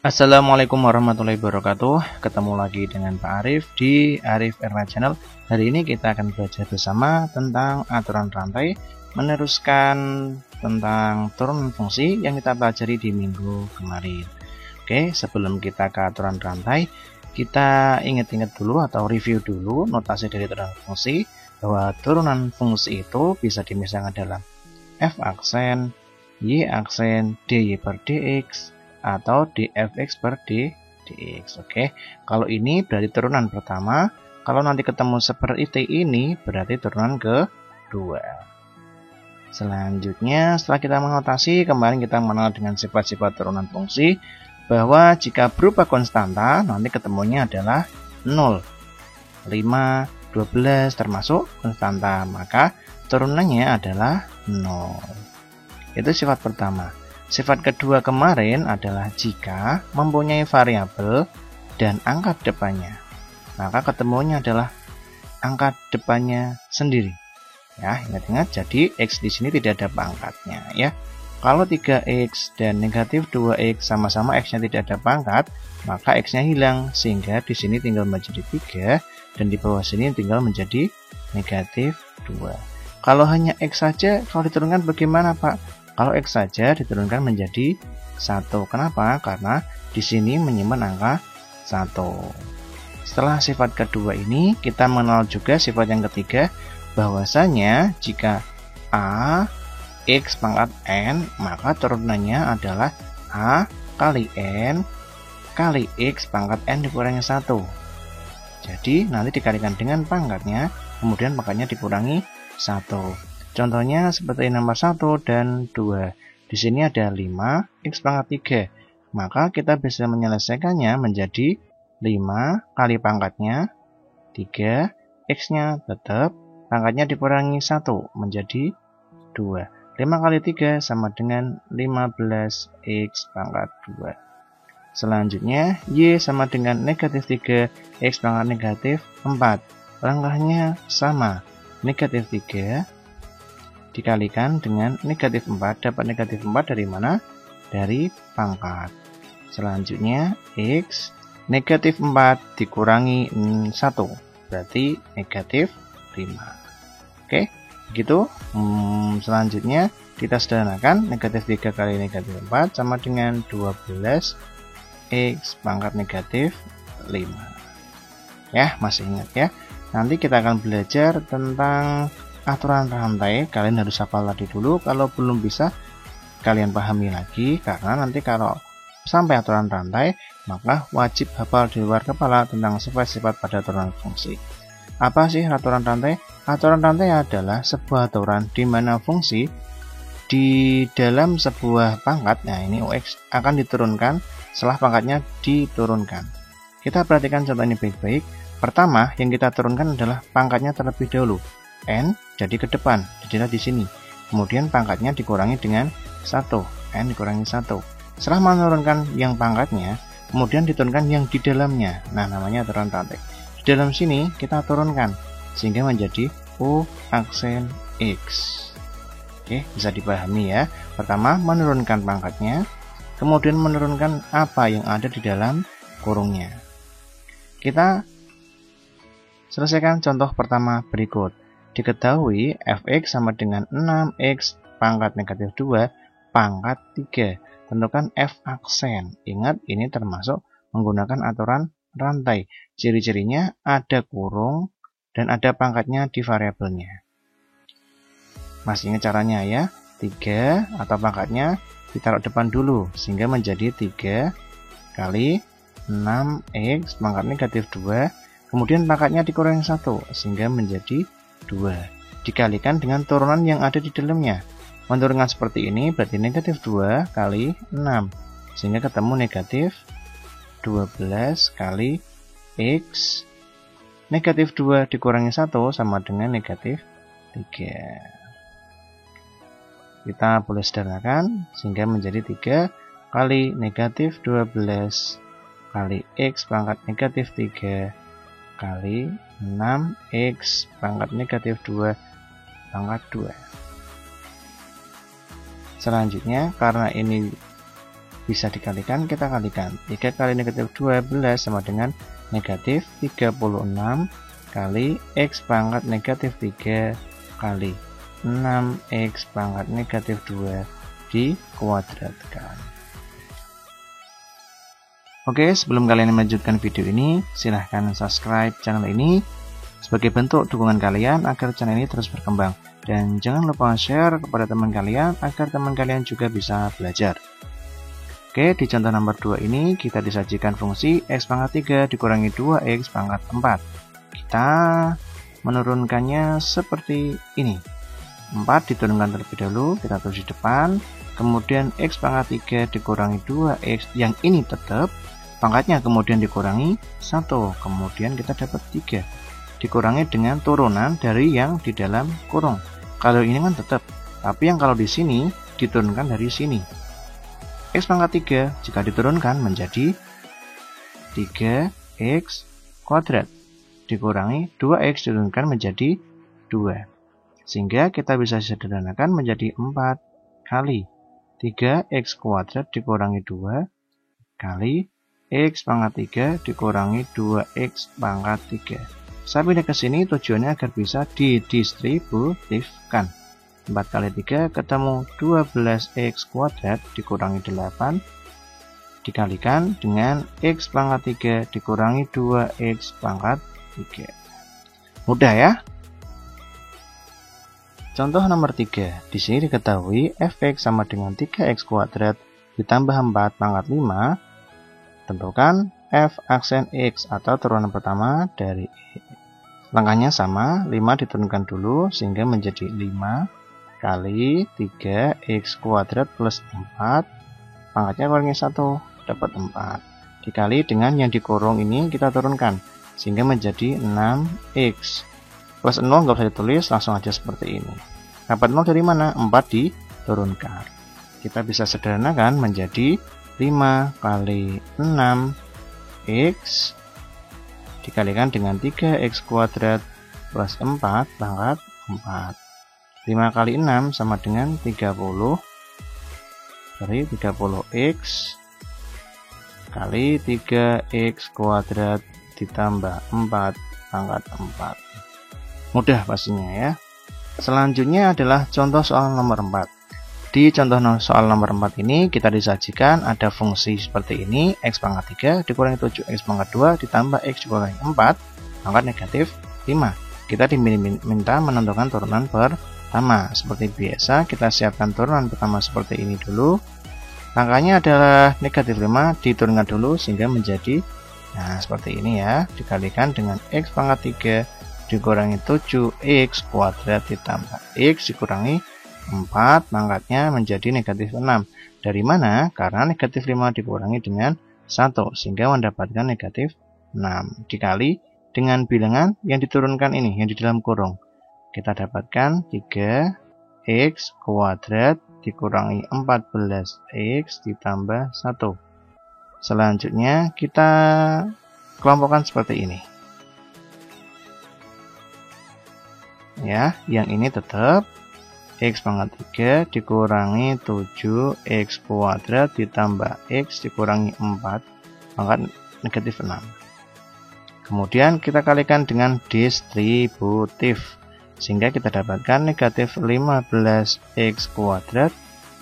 Assalamualaikum warahmatullahi wabarakatuh. Ketemu lagi dengan Pak Arif di Arif Erna Channel. Hari ini kita akan belajar bersama tentang aturan rantai, meneruskan tentang turunan fungsi yang kita pelajari di minggu kemarin. Oke, sebelum kita ke aturan rantai, kita ingat-ingat dulu atau review dulu notasi dari turunan fungsi, bahwa turunan fungsi itu bisa dimisalkan dalam f aksen, y aksen, dy per dx, atau dfx per dx. Oke, kalau ini berarti turunan pertama. Kalau nanti ketemu seperti ini berarti turunan kedua. Selanjutnya, setelah kita menotasi, kemarin kita mengenal dengan sifat-sifat turunan fungsi, bahwa jika berupa konstanta nanti ketemunya adalah 0, 5, 12 termasuk konstanta, maka turunannya adalah 0. Itu sifat pertama. Sifat kedua kemarin adalah jika mempunyai variabel dan angka depannya, maka ketemunya adalah angka depannya sendiri. Ya, ingat-ingat, jadi x di sini tidak ada pangkatnya ya. Kalau 3x dan negatif 2x sama-sama x-nya tidak ada pangkat, maka x-nya hilang sehingga di sini tinggal menjadi 3 dan di bawah sini tinggal menjadi negatif 2. Kalau hanya x saja, kalau diturunkan bagaimana, Pak? Kalau x saja diturunkan menjadi 1. Kenapa? Karena di sini menyimpan angka 1. Setelah sifat kedua ini, kita mengenal juga sifat yang ketiga, bahwasanya jika a x pangkat n, maka turunannya adalah a kali n kali x pangkat n dikurangi 1. Jadi nanti dikalikan dengan pangkatnya, kemudian pangkatnya dikurangi 1. Contohnya seperti nomor 1 dan 2. Di sini ada 5 x pangkat 3. Maka kita bisa menyelesaikannya menjadi 5 kali pangkatnya 3, x-nya tetap, pangkatnya dikurangi 1 menjadi 2. 5 kali 3 sama dengan 15 x pangkat 2. Selanjutnya, y sama dengan negatif 3 x pangkat negatif 4. Langkahnya sama, negatif 3 dikalikan dengan negatif 4. Dapat negatif 4 dari mana? Dari pangkat. Selanjutnya, x negatif 4 dikurangi 1, berarti negatif 5. Oke, begitu. Selanjutnya kita sederhanakan, negatif 3 kali negatif 4 sama dengan 12 x pangkat negatif 5. Ya, masih ingat ya? Nanti kita akan belajar tentang aturan rantai. Kalian harus hafal tadi dulu. Kalau belum bisa, kalian pahami lagi, karena nanti kalau sampai aturan rantai, maka wajib hafal di luar kepala tentang sifat-sifat pada aturan fungsi. Apa sih aturan rantai? Aturan rantai adalah sebuah aturan di mana fungsi di dalam sebuah pangkat, nah ini ux akan diturunkan setelah pangkatnya diturunkan. Kita perhatikan contoh ini baik-baik. Pertama, yang kita turunkan adalah pangkatnya terlebih dahulu. N jadi ke depan, jadilah di sini. Kemudian pangkatnya dikurangi dengan 1, n dikurangi 1. Setelah menurunkan yang pangkatnya, kemudian diturunkan yang di dalamnya. Nah, namanya aturan rantai. Di dalam sini kita turunkan sehingga menjadi U aksen X. Oke, bisa dipahami ya. Pertama, menurunkan pangkatnya, kemudian menurunkan apa yang ada di dalam kurungnya. Kita selesaikan contoh pertama berikut. Diketahui fx sama dengan 6x pangkat negatif 2 pangkat 3. Tentukan f aksen. Ingat, ini termasuk menggunakan aturan rantai. Ciri-cirinya ada kurung dan ada pangkatnya di variabelnya. Masih ingat caranya ya? 3 atau pangkatnya ditaruh depan dulu sehingga menjadi 3 kali 6x pangkat negatif 2. Kemudian pangkatnya dikurangi 1 sehingga menjadi 2, dikalikan dengan turunan yang ada di dalamnya. Menurunkan seperti ini berarti negatif 2 kali 6 sehingga ketemu negatif 12 kali x negatif 2 dikurangi 1 sama dengan negatif 3. Kita boleh sederhanakan sehingga menjadi 3 kali negatif 12 kali x pangkat negatif 3 kali 6x pangkat negatif 2 pangkat 2. Selanjutnya, karena ini bisa dikalikan, kita kalikan. 3 kali negatif 12 sama dengan negatif 36 kali X pangkat negatif 3 kali 6X pangkat negatif 2 dikuadratkan. Oke, sebelum kalian melanjutkan video ini, silahkan subscribe channel ini sebagai bentuk dukungan kalian agar channel ini terus berkembang. Dan jangan lupa share kepada teman kalian agar teman kalian juga bisa belajar. Oke, di contoh nomor 2 ini kita disajikan fungsi X pangkat 3 dikurangi 2X pangkat 4. Kita menurunkannya seperti ini. 4 diturunkan terlebih dahulu, kita tulis di depan. Kemudian X pangkat 3 dikurangi 2X, yang ini tetap pangkatnya kemudian dikurangi 1. Kemudian kita dapat 3. Dikurangi dengan turunan dari yang di dalam kurung. Kalau ini kan tetap, tapi yang kalau di sini diturunkan dari sini. X pangkat 3 jika diturunkan menjadi 3X kuadrat dikurangi 2X diturunkan menjadi 2. Sehingga kita bisa sederhanakan menjadi 4 kali 3X kuadrat dikurangi 2 kali X pangkat 3 dikurangi 2X pangkat 3. Saya pindah ke sini tujuannya agar bisa didistributifkan. 4 kali 3 ketemu 12X kuadrat dikurangi 8 dikalikan dengan X pangkat 3 dikurangi 2X pangkat 3. Mudah ya? Contoh nomor 3. Di sini diketahui fx sama dengan 3x kuadrat ditambah 4 pangkat 5. Tentukan f aksen x atau turunan pertama dari x. Langkahnya sama, 5 diturunkan dulu sehingga menjadi 5 kali 3x kuadrat plus 4, pangkatnya kurangi 1, dapat 4. Dikali dengan yang dikurung ini kita turunkan, sehingga menjadi 6x. Plus 0 nggak usah ditulis, langsung aja seperti ini. Dapat 0 dari mana? 4 diturunkan. Kita bisa sederhanakan menjadi 5 kali 6x dikalikan dengan 3x kuadrat plus 4 pangkat 4. 5 kali 6 sama dengan 30 dari 30x kali 3x kuadrat ditambah 4 pangkat 4. Mudah pastinya ya. Selanjutnya adalah contoh soal nomor 4. Di contoh soal nomor 4 ini kita disajikan ada fungsi seperti ini, X pangkat 3 dikurangi 7X pangkat 2 ditambah X dikurangi 4 pangkat negatif 5. Kita diminta menentukan turunan pertama. Seperti biasa kita siapkan turunan pertama seperti ini dulu. Angkanya adalah negatif 5 diturunkan dulu sehingga menjadi seperti ini ya, dikalikan dengan X pangkat 3 dikurangi 7X kuadrat ditambah X dikurangi 4 pangkatnya menjadi negatif 6. Dari mana? Karena negatif 5 dikurangi dengan 1 sehingga mendapatkan negatif 6 dikali dengan bilangan yang diturunkan ini yang di dalam kurung. Kita dapatkan 3x kuadrat dikurangi 14x ditambah 1. Selanjutnya kita kelompokkan seperti ini. Ya, yang ini tetap X pangkat 3 dikurangi 7x kuadrat ditambah X dikurangi 4 pangkat negatif 6. Kemudian kita kalikan dengan distributif. Sehingga kita dapatkan negatif 15x kuadrat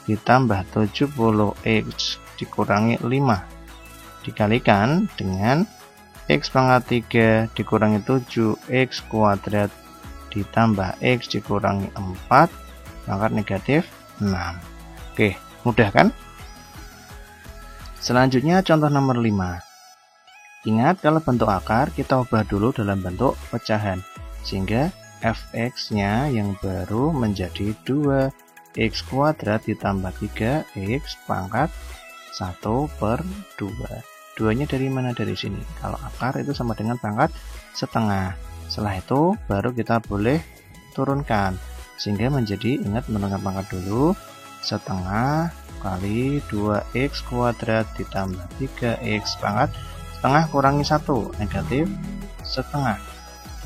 ditambah 70x dikurangi 5 dikalikan dengan X pangkat 3 dikurangi 7x kuadrat ditambah X dikurangi 4 pangkat negatif 6. Oke, mudah kan? Selanjutnya contoh nomor 5. Ingat kalau bentuk akar kita ubah dulu dalam bentuk pecahan sehingga fx-nya yang baru menjadi 2x kuadrat ditambah 3x pangkat 1/2. 2-nya dari mana? Dari sini. Kalau akar itu sama dengan pangkat setengah. Setelah itu baru kita boleh turunkan sehingga menjadi, ingat menurunkan pangkat dulu, setengah kali 2x kuadrat ditambah 3x pangkat setengah kurangi 1 negatif setengah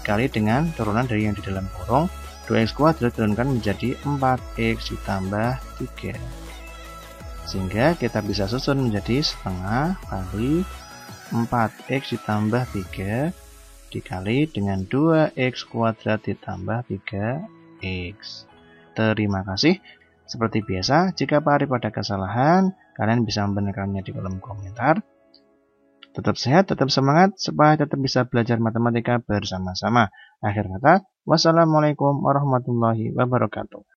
dikali dengan turunan dari yang di dalam kurung 2x kuadrat turunkan menjadi 4x ditambah 3. Sehingga kita bisa susun menjadi setengah kali 4x ditambah 3 dikali dengan 2x kuadrat ditambah 3x. Terima kasih. Seperti biasa, jika Pak Arif ada kesalahan, kalian bisa membenarkannya di kolom komentar. Tetap sehat, tetap semangat, supaya tetap bisa belajar matematika bersama-sama. Akhir kata, wassalamualaikum warahmatullahi wabarakatuh.